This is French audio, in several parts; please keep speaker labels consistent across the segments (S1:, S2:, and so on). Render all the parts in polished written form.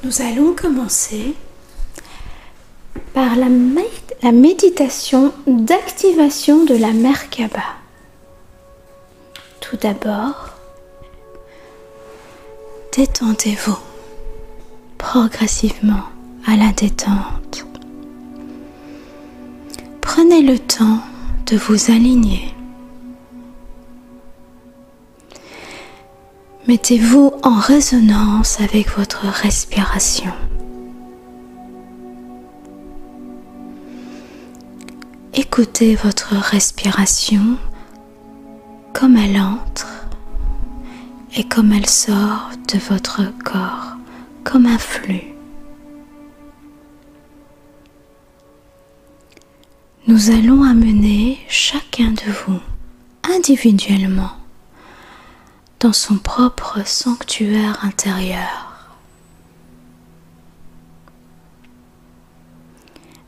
S1: Nous allons commencer par la méditation d'activation de la Merkaba. Tout d'abord, détendez-vous progressivement à la détente. Prenez le temps de vous aligner. Mettez-vous en résonance avec votre respiration. Écoutez votre respiration comme elle entre et comme elle sort de votre corps, comme un flux. Nous allons amener chacun de vous individuellement dans son propre sanctuaire intérieur.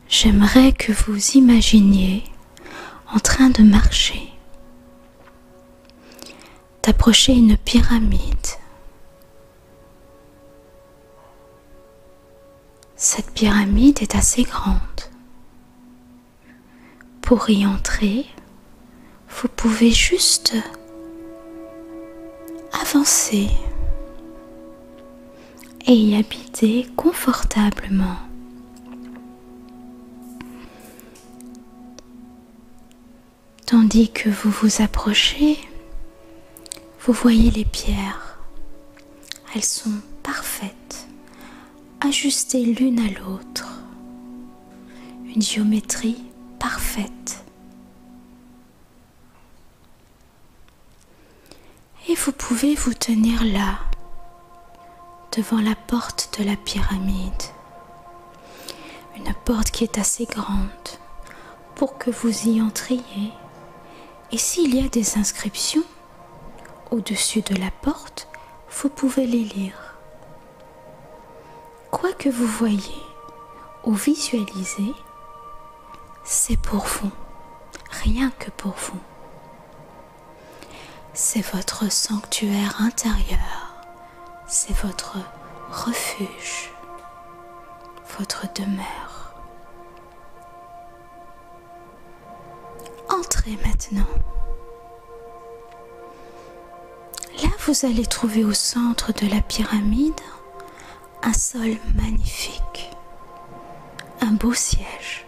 S1: J'aimerais que vous imaginiez en train de marcher, d'approcher une pyramide. Cette pyramide est assez grande. Pour y entrer, vous pouvez juste avancer et y habiter confortablement. Tandis que vous vous approchez, vous voyez les pierres. Elles sont parfaites, ajustées l'une à l'autre. Une géométrie parfaite. Et vous pouvez vous tenir là, devant la porte de la pyramide. Une porte qui est assez grande pour que vous y entriez. Et s'il y a des inscriptions au-dessus de la porte, vous pouvez les lire. Quoi que vous voyez ou visualisez, c'est pour vous, rien que pour vous. C'est votre sanctuaire intérieur, c'est votre refuge, votre demeure. Entrez maintenant. Là, vous allez trouver au centre de la pyramide un sol magnifique, un beau siège,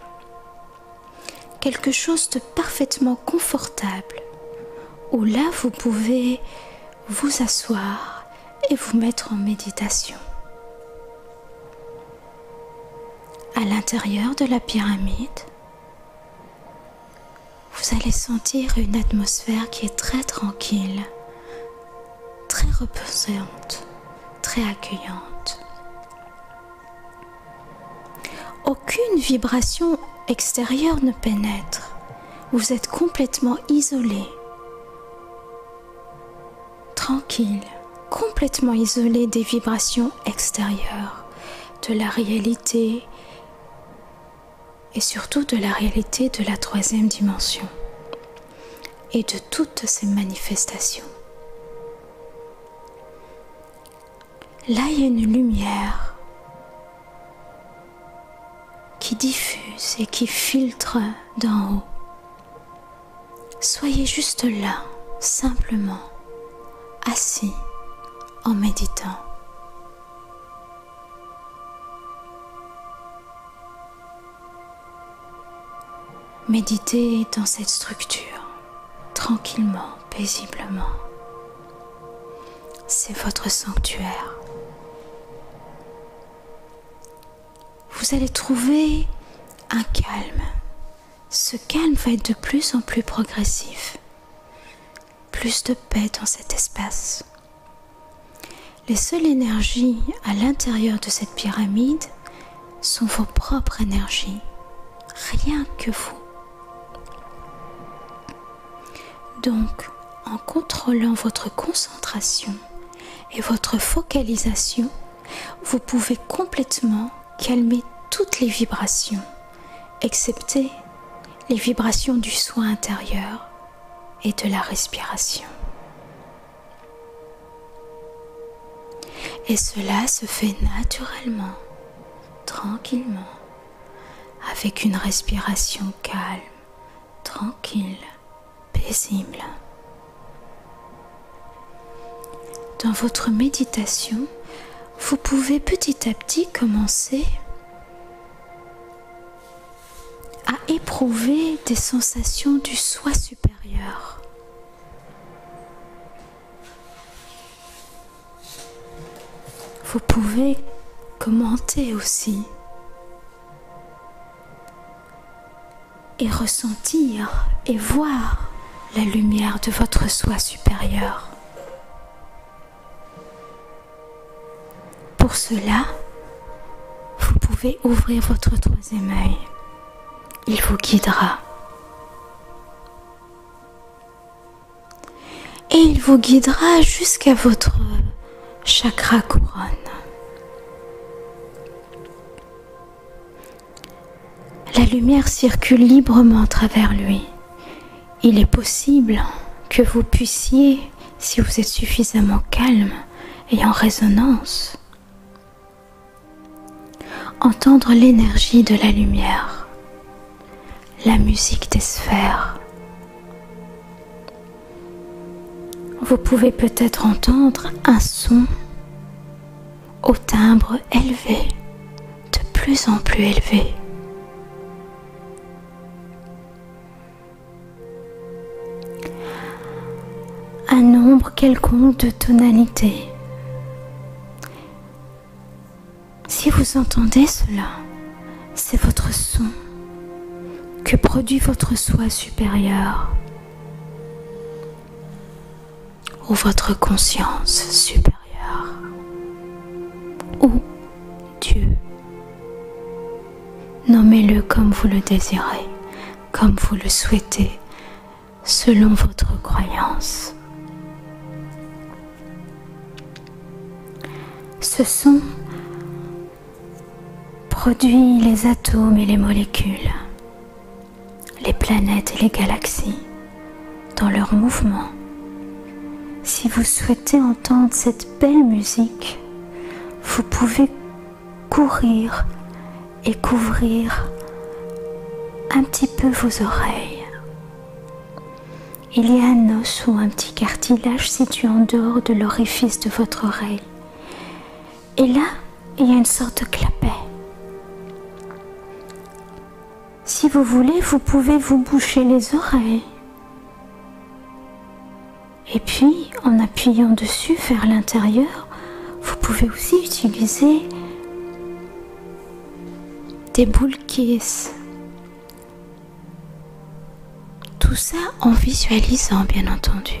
S1: quelque chose de parfaitement confortable, où là vous pouvez vous asseoir et vous mettre en méditation. À l'intérieur de la pyramide, vous allez sentir une atmosphère qui est très tranquille, très reposante, très accueillante. Aucune vibration extérieure ne pénètre. Vous êtes complètement isolé, tranquille, complètement isolé des vibrations extérieures, de la réalité et surtout de la réalité de la troisième dimension et de toutes ces manifestations. Là, il y a une lumière qui diffuse et qui filtre d'en haut. Soyez juste là, simplement, assis en méditant. Méditez dans cette structure, tranquillement, paisiblement. C'est votre sanctuaire. Vous allez trouver un calme. Ce calme va être de plus en plus progressif. Plus de paix dans cet espace. Les seules énergies à l'intérieur de cette pyramide sont vos propres énergies. Rien que vous. Donc, en contrôlant votre concentration et votre focalisation, vous pouvez complètement calmer toutes les vibrations, excepté les vibrations du soin intérieur et de la respiration. Et cela se fait naturellement, tranquillement, avec une respiration calme, tranquille, paisible. Dans votre méditation, vous pouvez petit à petit commencer à éprouver des sensations du soi supérieur. Vous pouvez commenter aussi et ressentir et voir la lumière de votre soi supérieur. Pour cela, vous pouvez ouvrir votre troisième œil. Il vous guidera. Et il vous guidera jusqu'à votre chakra couronne. La lumière circule librement à travers lui. Il est possible que vous puissiez, si vous êtes suffisamment calme et en résonance, entendre l'énergie de la lumière, la musique des sphères. Vous pouvez peut-être entendre un son au timbre élevé, de plus en plus élevé. Un nombre quelconque de tonalités. Si vous entendez cela, c'est votre son que produit votre soi supérieur ou votre conscience supérieure ou Dieu. Nommez-le comme vous le désirez, comme vous le souhaitez, selon votre croyance. Ce son produit les atomes et les molécules, les planètes et les galaxies dans leur mouvement. Si vous souhaitez entendre cette belle musique, vous pouvez courir et couvrir un petit peu vos oreilles. Il y a un os ou un petit cartilage situé en dehors de l'orifice de votre oreille. Et là, il y a une sorte de clapet. Si vous voulez, vous pouvez vous boucher les oreilles. Et puis, en appuyant dessus vers l'intérieur, vous pouvez aussi utiliser des boules Kiss. Tout ça en visualisant, bien entendu.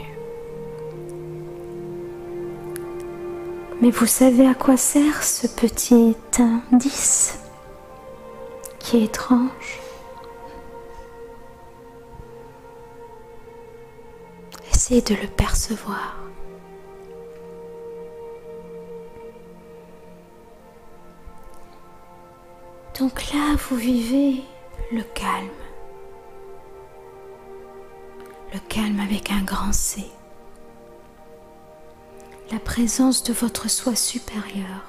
S1: Mais vous savez à quoi sert ce petit indice qui est étrange? Essayez de le percevoir. Donc là, vous vivez le calme. Le calme avec un grand C. La présence de votre soi supérieur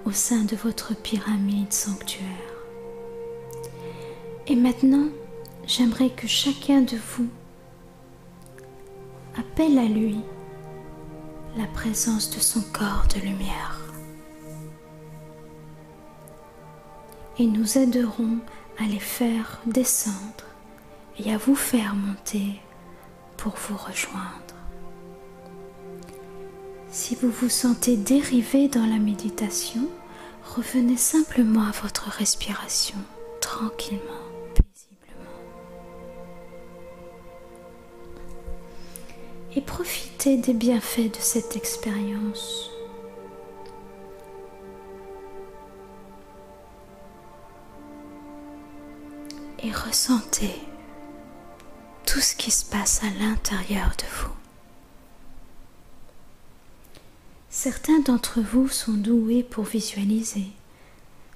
S1: au sein de votre pyramide sanctuaire. Et maintenant, j'aimerais que chacun de vous appelle à lui la présence de son corps de lumière. Et nous aiderons à les faire descendre et à vous faire monter pour vous rejoindre. Si vous vous sentez dérivé dans la méditation, revenez simplement à votre respiration, tranquillement, paisiblement. Et profitez des bienfaits de cette expérience. Et ressentez tout ce qui se passe à l'intérieur de vous. Certains d'entre vous sont doués pour visualiser,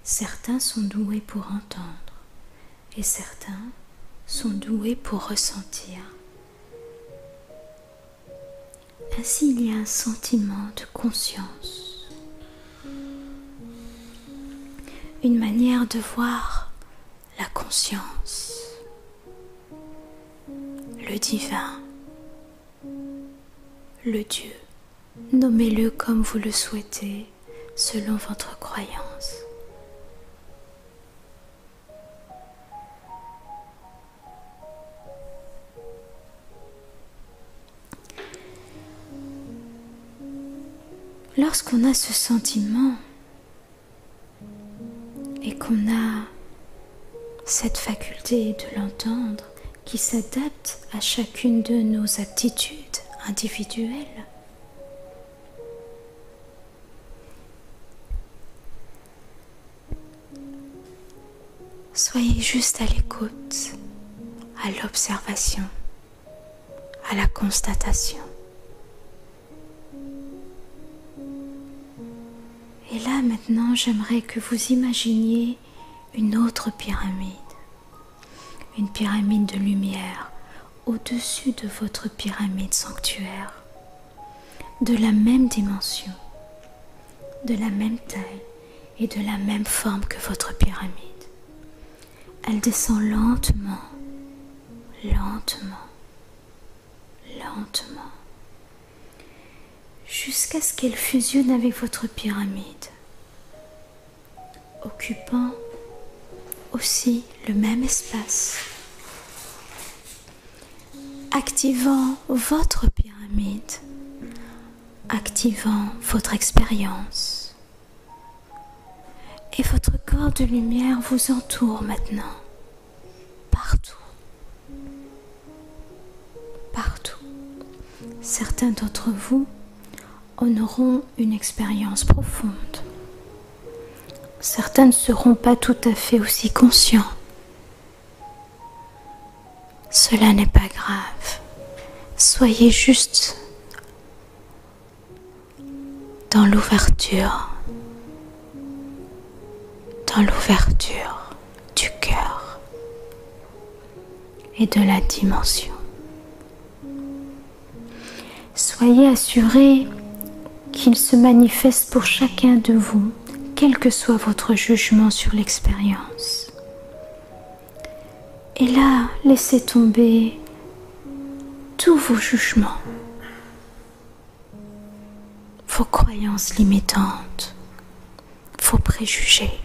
S1: certains sont doués pour entendre et certains sont doués pour ressentir. Ainsi, il y a un sentiment de conscience une manière de voir la conscience, le divin, le Dieu. Nommez-le comme vous le souhaitez, selon votre croyance. Lorsqu'on a ce sentiment et qu'on a cette faculté de l'entendre qui s'adapte à chacune de nos aptitudes individuelles, soyez juste à l'écoute, à l'observation, à la constatation. Et là maintenant, j'aimerais que vous imaginiez une autre pyramide, une pyramide de lumière au-dessus de votre pyramide sanctuaire, de la même dimension, de la même taille et de la même forme que votre pyramide. Elle descend lentement, lentement, lentement, jusqu'à ce qu'elle fusionne avec votre pyramide, occupant aussi le même espace, activant votre pyramide, activant votre expérience. Et votre corps de lumière vous entoure maintenant, partout, partout. Certains d'entre vous en auront une expérience profonde. Certains ne seront pas tout à fait aussi conscients. Cela n'est pas grave. Soyez juste dans l'ouverture du cœur et de la dimension. Soyez assurés qu'il se manifeste pour chacun de vous, quel que soit votre jugement sur l'expérience. Et là, laissez tomber tous vos jugements, vos croyances limitantes, vos préjugés.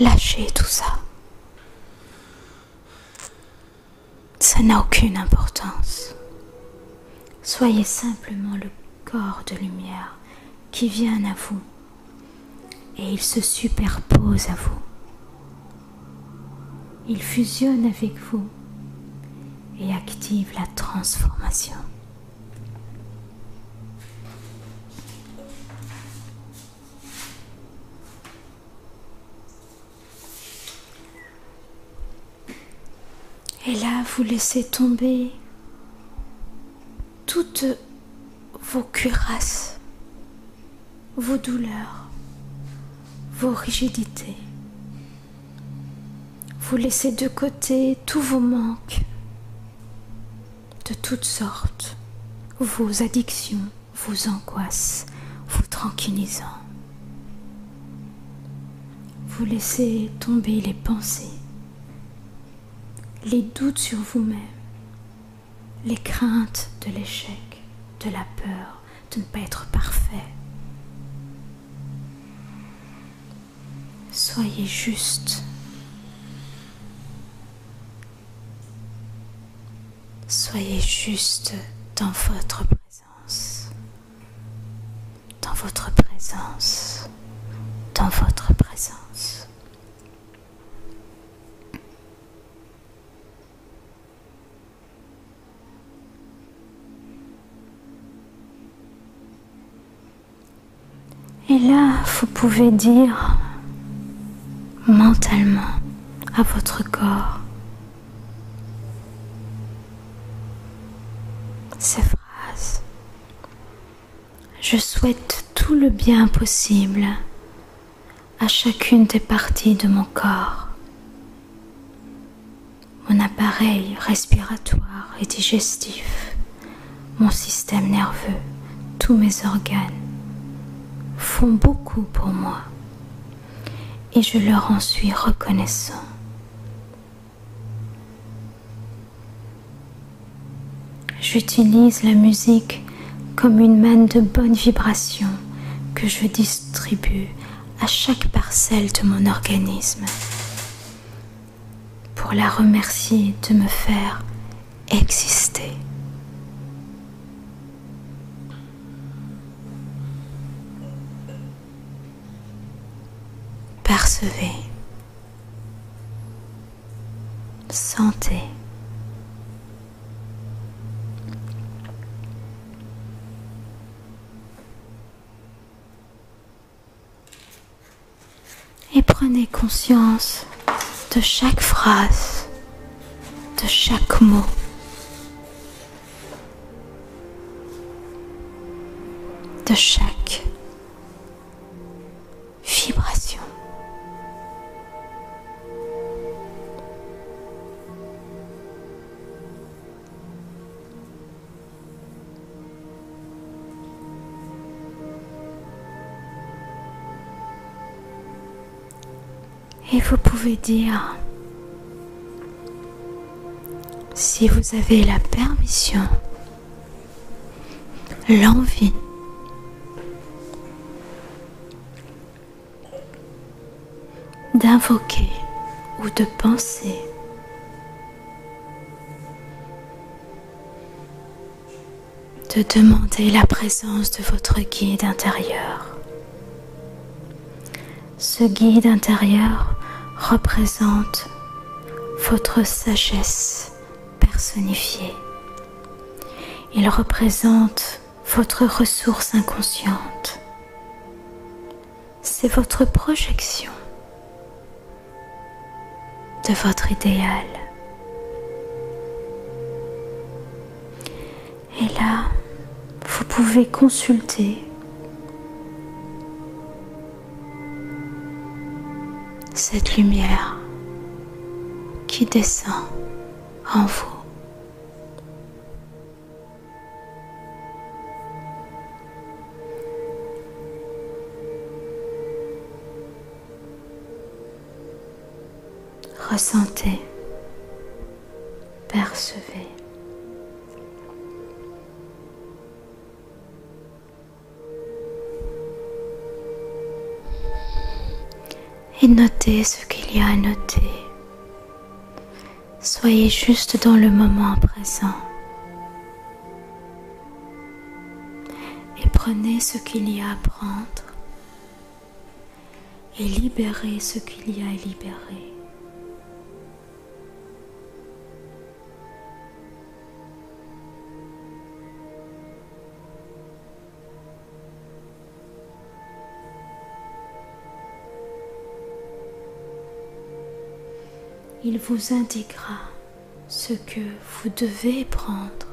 S1: Lâchez tout ça. Ça n'a aucune importance. Soyez simplement le corps de lumière qui vient à vous et il se superpose à vous. Il fusionne avec vous et active la transformation. Et là, vous laissez tomber toutes vos cuirasses, vos douleurs, vos rigidités. Vous laissez de côté tous vos manques de toutes sortes, vos addictions, vos angoisses, vos tranquillisants. Vous laissez tomber les pensées, les doutes sur vous-même, les craintes de l'échec, de la peur, de ne pas être parfait. Soyez juste. Soyez juste dans votre présence, dans votre présence, dans votre présence. Et là, vous pouvez dire mentalement à votre corps ces phrases. Je souhaite tout le bien possible à chacune des parties de mon corps. Mon appareil respiratoire et digestif, mon système nerveux, tous mes organes font beaucoup pour moi. et je leur en suis reconnaissant. J'utilise la musique comme une manne de bonnes vibrations que je distribue à chaque parcelle de mon organisme pour la remercier de me faire exister. Percevez, sentez, et prenez conscience de chaque phrase, de chaque mot, de chaque vibration. Et vous pouvez dire, si vous avez la permission, l'envie, d'invoquer ou de penser de demander la présence de votre guide intérieur. Ce guide intérieur représente votre sagesse personnifiée. Il représente votre ressource inconsciente. C'est votre projection de votre idéal. Et là, vous pouvez consulter cette lumière qui descend en vous. Ressentez, percevez. Et notez ce qu'il y a à noter. Soyez juste dans le moment présent. Et prenez ce qu'il y a à prendre. Et libérez ce qu'il y a à libérer. Il vous indiquera ce que vous devez prendre.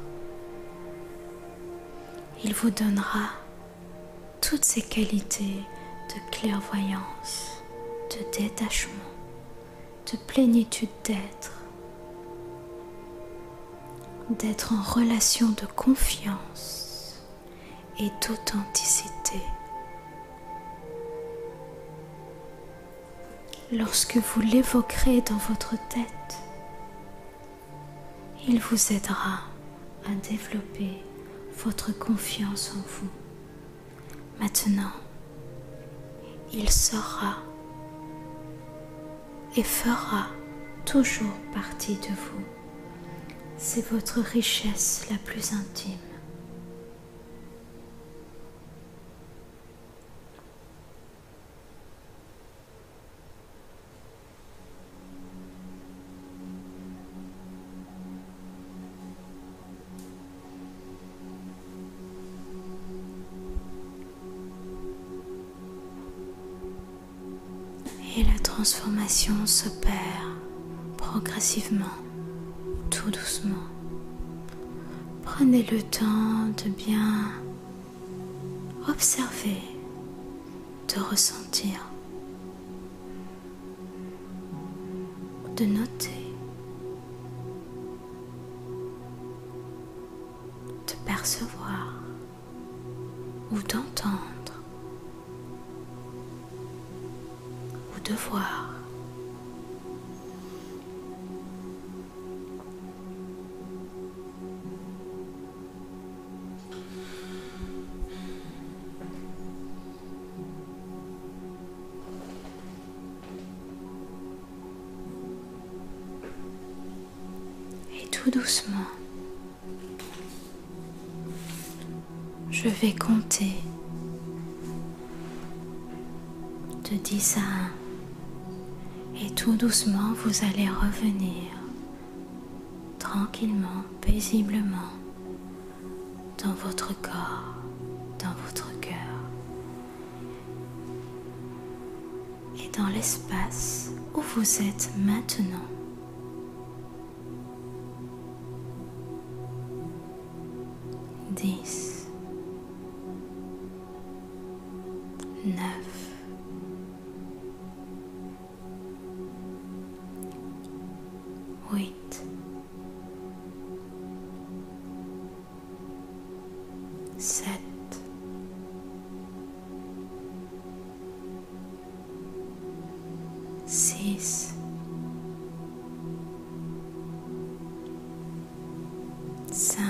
S1: Il vous donnera toutes ces qualités de clairvoyance, de détachement, de plénitude d'être en relation de confiance et d'authenticité. Lorsque vous l'évoquerez dans votre tête, il vous aidera à développer votre confiance en vous. Maintenant, il sera et fera toujours partie de vous. C'est votre richesse la plus intime. Et la transformation s'opère progressivement, tout doucement. Prenez le temps de bien observer, de ressentir, de noter, de percevoir ou d'entendre, ou devoir. Et tout doucement, je vais compter de 10 à 1 et tout doucement vous allez revenir tranquillement, paisiblement dans votre corps, dans votre cœur et dans l'espace où vous êtes maintenant. 10, 9, 8, 7, 6, 5,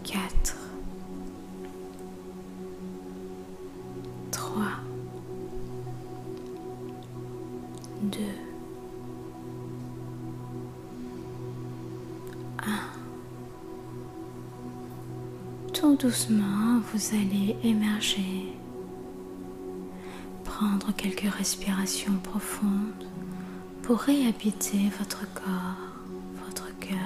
S1: 4, 3, 2, 1. Tout doucement, vous allez émerger, prendre quelques respirations profondes pour réhabiter votre corps, votre cœur.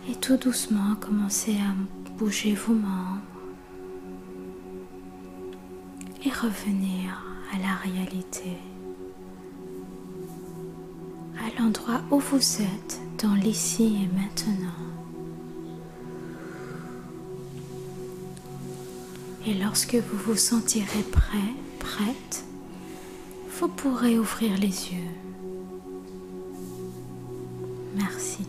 S1: Et tout doucement, commencez à bouger vos membres et revenir à la réalité, à l'endroit où vous êtes dans l'ici et maintenant. Et lorsque vous vous sentirez prêt, prête, vous pourrez ouvrir les yeux. Merci.